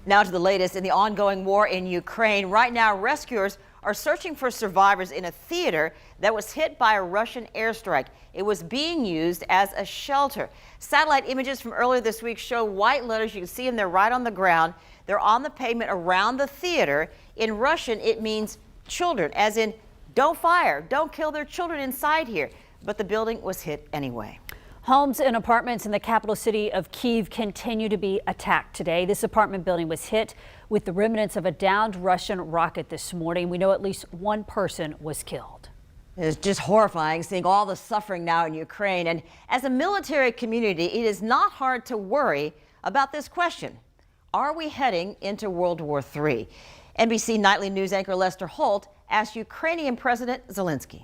Now to the latest in the ongoing war in Ukraine. Right now, rescuers are searching for survivors in a theater that was hit by a Russian airstrike. It was being used as a shelter. Satellite images from earlier this week show white letters. You can see them there right on the ground. They're on the pavement around the theater. In Russian, it means children, as in don't fire, don't kill their children inside here. But the building was hit anyway. Homes and apartments in the capital city of Kyiv continue to be attacked today. This apartment building was hit with the remnants of a downed Russian rocket this morning. We know at least one person was killed. It's just horrifying seeing all the suffering now in Ukraine. And as a military community, it is not hard to worry about this question. Are we heading into World War III? NBC Nightly News anchor Lester Holt asked Ukrainian President Zelensky.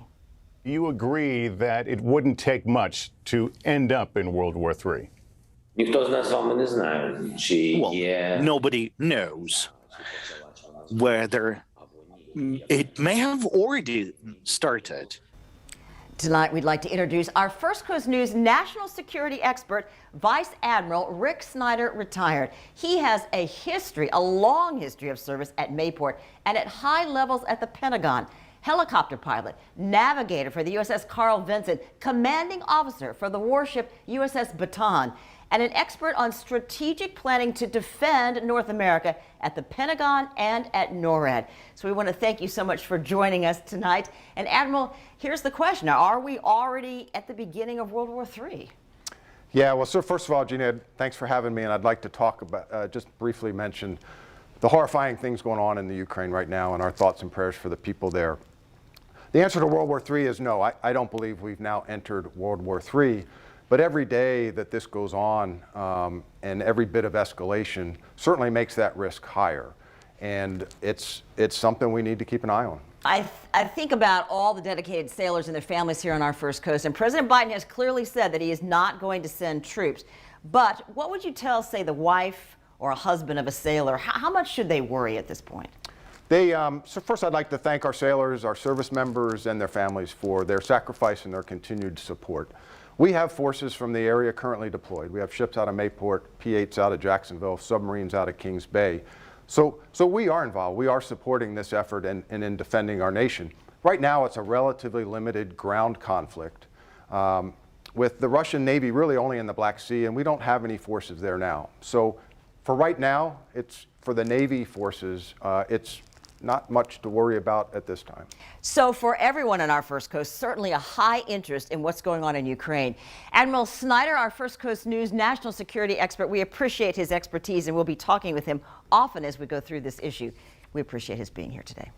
You agree that it wouldn't take much to end up in World War III? Well, nobody knows whether it may have already started. Tonight, we'd like to introduce our First Coast News national security expert, Vice Admiral Rick Snyder, retired. He has a long history of service at Mayport and at high levels at the Pentagon. Helicopter pilot, navigator for the USS Carl Vinson, commanding officer for the warship USS Baton, and an expert on strategic planning to defend North America at the Pentagon and at NORAD. So we want to thank you so much for joining us tonight. And Admiral, here's the question. Now, are we already at the beginning of World War III? Yeah, well, so first of all, Gina, thanks for having me. And I'd like to talk about, just briefly mention the horrifying things going on in the Ukraine right now and our thoughts and prayers for the people there. The answer to World War III is no. I don't believe we've now entered World War III. But every day that this goes on and every bit of escalation certainly makes that risk higher. And it's something we need to keep an eye on. I think about all the dedicated sailors and their families here on our First Coast. And President Biden has clearly said that he is not going to send troops. But what would you tell, say, the wife or a husband of a sailor? How much should they worry at this point? So first I'd like to thank our sailors, our service members, and their families for their sacrifice and their continued support. We have forces from the area currently deployed. We have ships out of Mayport, P-8s out of Jacksonville, submarines out of Kings Bay. So we are involved. We are supporting this effort and in defending our nation. Right now it's a relatively limited ground conflict with the Russian Navy really only in the Black Sea, and we don't have any forces there now. So for right now, it's for the Navy forces, it's not much to worry about at this time. So for everyone on our First Coast, certainly a high interest in what's going on in Ukraine. Admiral Snyder, our First Coast News national security expert, we appreciate his expertise and we'll be talking with him often as we go through this issue. We appreciate his being here today.